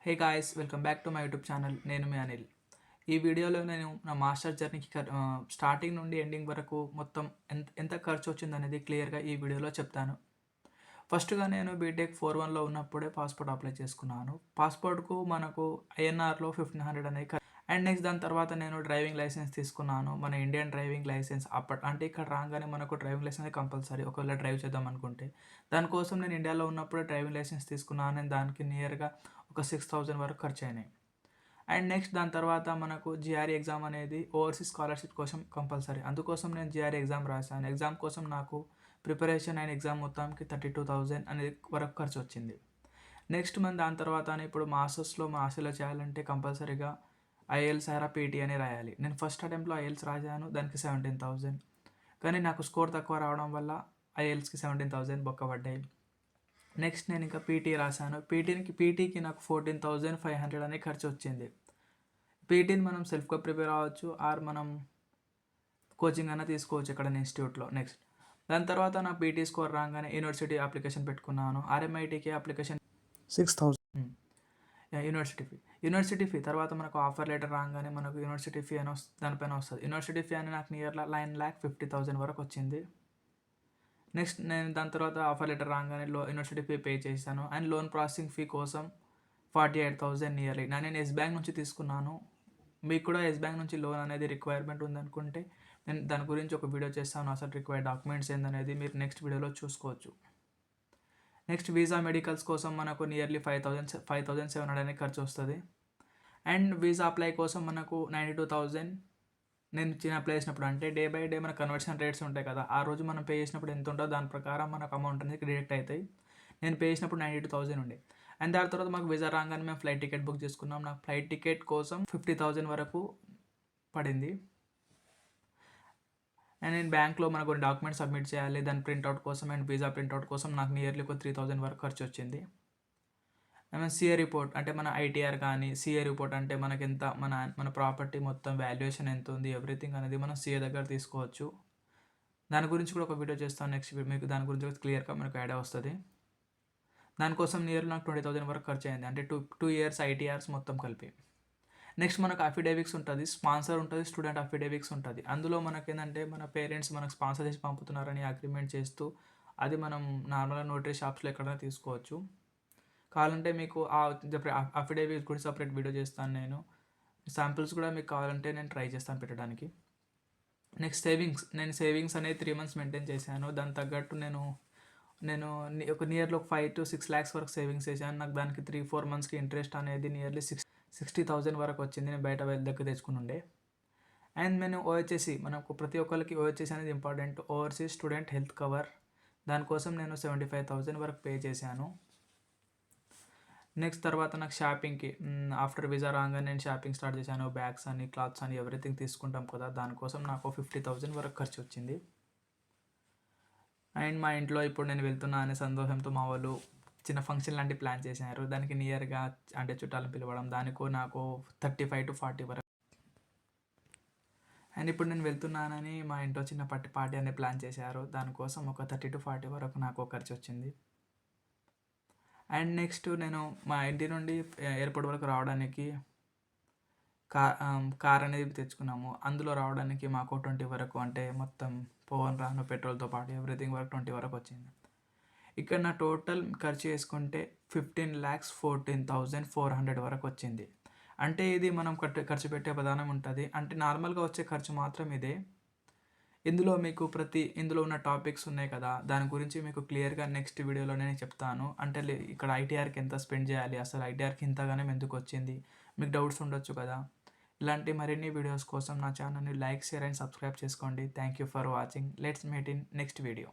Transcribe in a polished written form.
Hey guys, welcome back to my YouTube channel. నేను మీ అనిల్. ఈ వీడియోలో నేను నా మాస్టర్ జర్నీకి స్టార్టింగ్ నుండి ఎండింగ్ వరకు మొత్తం ఎంత ఖర్చు వచ్చిందనేది క్లియర్గా ఈ వీడియోలో చెప్తాను. ఫస్ట్గా నేను బీటెక్ 4-1లో ఉన్నప్పుడే పాస్పోర్ట్ అప్లై చేసుకున్నాను. పాస్పోర్ట్కు మనకు ఐఎన్ఆర్లో 1500 అనేది. అండ్ నెక్స్ట్ దాని తర్వాత నేను డ్రైవింగ్ లైసెన్స్ తీసుకున్నాను. మన ఇండియన్ డ్రైవింగ్ లైసెన్స్ అంటే ఇక్కడ రాగానే మనకు డ్రైవింగ్ లైసెన్స్ కంపల్సరీ ఒకవేళ డ్రైవ్ చేద్దాం అనుకుంటే. దానికోసం నేను ఇండియాలో ఉన్నప్పుడే డ్రైవింగ్ లైసెన్స్ తీసుకున్నాను. నేను దానికి నియర్గా ఒక 6000 వరకు ఖర్చు అయినాయి. అండ్ నెక్స్ట్ దాని తర్వాత మనకు జిఆర్ఈ ఎగ్జామ్ అనేది ఓవర్సీస్ స్కాలర్షిప్ కోసం కంపల్సరీ. అందుకోసం నేను జిఆర్ఈ ఎగ్జామ్ రాశాను. ఎగ్జామ్ కోసం నాకు ప్రిపరేషన్ అయిన ఎగ్జామ్ మొత్తానికి 32,000 అనేది వరకు ఖర్చు వచ్చింది. నెక్స్ట్ మనం దాని తర్వాత ఇప్పుడు మాస్టర్స్లో చేయాలంటే కంపల్సరీగా ఐఎల్స్ ఆర్ పీటీ అని రాయాలి. నేను ఫస్ట్ అటెంప్ట్లో ఐఎల్స్ రాశాను, దానికి 17,000. కానీ నాకు స్కోర్ తక్కువ రావడం వల్ల ఐఎల్స్కి 17,000 బొక్కబడ్డాయి. నెక్స్ట్ నేను ఇంకా పీటీ రాశాను. పీటీకి నాకు 14,500 అనే ఖర్చు వచ్చింది. పీటీని మనం సెల్ఫ్గా ప్రిపేర్ అవ్వచ్చు ఆర్ మనం కోచింగ్ అయినా తీసుకోవచ్చు ఇక్కడ ఇన్స్టిట్యూట్లో. నెక్స్ట్ దాని తర్వాత నా పీటీ స్కోర్ రాగానే యూనివర్సిటీ అప్లికేషన్ పెట్టుకున్నాను. ఆర్ఎంఐటీకి అప్లికేషన్ 6,000. యూనివర్సిటీ ఫీ తర్వాత మనకు ఆఫర్ లెటర్ రాగానే మనకు యూనివర్సిటీ ఫీ అని దానిపైన వస్తుంది. యూనివర్సిటీ ఫీ అని నాకు నియర్గా 9,50,000 వరకు వచ్చింది. నెక్స్ట్ నేను దాని తర్వాత ఆఫర్ లెటర్ రాగానే యూనివర్సిటీ ఫీ పే చేశాను. అండ్ లోన్ ప్రాసెసింగ్ ఫీ కోసం 48,000 నియర్లీ. నేను ఎస్ బ్యాంక్ నుంచి తీసుకున్నాను. మీకు కూడా ఎస్ బ్యాంక్ నుంచి లోన్ అనేది రిక్వైర్మెంట్ ఉందనుకుంటే నేను దాని గురించి ఒక వీడియో చేస్తాను. అసలు రిక్వైర్డ్ డాక్యుమెంట్స్ ఏందనేది మీరు నెక్స్ట్ వీడియోలో చూసుకోవచ్చు. నెక్స్ట్ వీసా మెడికల్స్ కోసం మనకు నియర్లీ 5,700 అనేది ఖర్చు వస్తుంది. అండ్ వీసా అప్లై కోసం మనకు 92,000 నేను అప్లై చేసినప్పుడు, అంటే డే బై డే మన కన్వర్షన్ రేట్స్ ఉంటాయి కదా, ఆ రోజు మనం పే చేసినప్పుడు ఎంత ఉంటుందో దాని ప్రకారం మనకు అమౌంట్ అనేది డిడక్ట్ అవుతాయి. నేను పే చేసినప్పుడు 92,000 ఉండే. అండ్ దాని తర్వాత మాకు వీసా రాగానే మేము ఫ్లైట్ టికెట్ బుక్ చేసుకున్నాం. నాకు ఫ్లైట్ టికెట్ కోసం 50,000 వరకు పడింది. అండ్ నేను బ్యాంక్లో మనకు కొన్ని డాక్యుమెంట్స్ సబ్మిట్ చేయాలి, దాని ప్రింట్అవుట్ కోసం అండ్ వీసా ప్రింట్అవుట్ కోసం నాకు నియర్లీ ఒక 3,000 వరకు ఖర్చు వచ్చింది. అండ్ సిఏ రిపోర్ట్ అంటే మన ఐటీఆర్ కానీ సిఏ రిపోర్ట్ అంటే మనకి ఎంత మన ప్రాపర్టీ మొత్తం వాల్యుయేషన్ ఎంత ఉంది ఎవ్రీథింగ్ అనేది మనం సిఏ దగ్గర తీసుకోవచ్చు. దాని గురించి కూడా ఒక వీడియో చేస్తాను నెక్స్ట్ మీకు దాని గురించి క్లియర్గా మనకు ఐడియా వస్తుంది. దానికోసం నియర్లీ నాకు 20,000 వరకు ఖర్చు అయింది, అంటే 2 years ఐటీఆర్స్ మొత్తం కలిపి. నెక్స్ట్ మనకు అఫిడేవిట్స్ ఉంటుంది, స్పాన్సర్ ఉంటుంది, స్టూడెంట్ అఫిడేవిట్స్ ఉంటుంది. అందులో మనకి ఏంటంటే మన పేరెంట్స్ మనకు స్పాన్సర్ చేసి పంపుతున్నారని అగ్రిమెంట్ చేస్తూ అది మనం నార్మల్గా నోటరీ షాప్స్లో ఎక్కడైనా తీసుకోవచ్చు. కావాలంటే మీకు అఫిడేవిట్ గురించి సపరేట్ వీడియో చేస్తాను. నేను శాంపిల్స్ కూడా మీకు కావాలంటే నేను ట్రై చేస్తాను పెట్టడానికి. నెక్స్ట్ నేను సేవింగ్స్ అనేది 3 months మెయింటైన్ చేశాను. దాని తగ్గట్టు నేను ఒక నియర్లీ ఒక 5 to 6 lakhs వరకు సేవింగ్స్ చేశాను. నాకు దానికి 3-4 monthsకి ఇంట్రెస్ట్ అనేది నియర్లీ 60,000 వరకు వచ్చింది. నేను బయట వెళ్ళి దగ్గర తెచ్చుకుని ఉండే. అండ్ నేను ఓహెచ్ఎస్సి, మనకు ప్రతి ఒక్కరికి ఓహెచ్ఎస్సి అనేది important, overseas student health cover. దానికోసం నేను 75,000 వరకు పే చేశాను. నెక్స్ట్ తర్వాత నాకు షాపింగ్కి ఆఫ్టర్ వీసా రాగానే నేను షాపింగ్ స్టార్ట్ చేశాను. బ్యాగ్స్ అని, క్లాత్స్ అని ఎవ్రీథింగ్ తీసుకుంటాం కదా, దానికోసం నాకు 50,000 వరకు ఖర్చు వచ్చింది. అండ్ మా ఇంట్లో ఇప్పుడు నేను వెళ్తున్నా అనే సంతోషంతో మా వాళ్ళు చిన్న ఫంక్షన్ లాంటి ప్లాన్ చేశారు. దానికి నియర్గా అంటే చుట్టాలను పిలవడం, దానికో నాకు 35 to 40 వరకు. అండ్ ఇప్పుడు నేను వెళ్తున్నానని మా ఇంట్లో చిన్న పార్టీ అనేది ప్లాన్ చేశారు. దానికోసం ఒక 30 to 40 వరకు నాకు ఖర్చు వచ్చింది. అండ్ నెక్స్ట్ నేను మా ఇంటి నుండి ఎయిర్పోర్ట్ వరకు రావడానికి కార్ అనేది తెచ్చుకున్నాము. అందులో రావడానికి మాకు 20 వరకు, అంటే మొత్తం పోవన్ రాను పెట్రోల్తో పాటు ఎవ్రీథింగ్ వరకు 20 వరకు వచ్చింది. ఇక్కడ నా టోటల్ ఖర్చు చేసుకుంటే 15,14,400 వరకు వచ్చింది. అంటే ఇది మనం ఖర్చు పెట్టే విధానం ఉంటుంది. అంటే నార్మల్గా వచ్చే ఖర్చు మాత్రం ఇదే. ఇందులో ఉన్న టాపిక్స్ ఉన్నాయి కదా, దాని గురించి మీకు క్లియర్గా నెక్స్ట్ వీడియోలో నేను చెప్తాను. అంటే ఇక్కడ ఐటీఆర్కి ఎంత స్పెండ్ చేయాలి, అసలు ఐటీఆర్కి ఇంతగానే ఎందుకు వచ్చింది, మీకు డౌట్స్ ఉండొచ్చు కదా. ఇలాంటి మరిన్ని వీడియోస్ కోసం నా ఛానల్ని లైక్, షేర్ అండ్ సబ్స్క్రైబ్ చేసుకోండి. Thank you for watching. Let's meet in next video.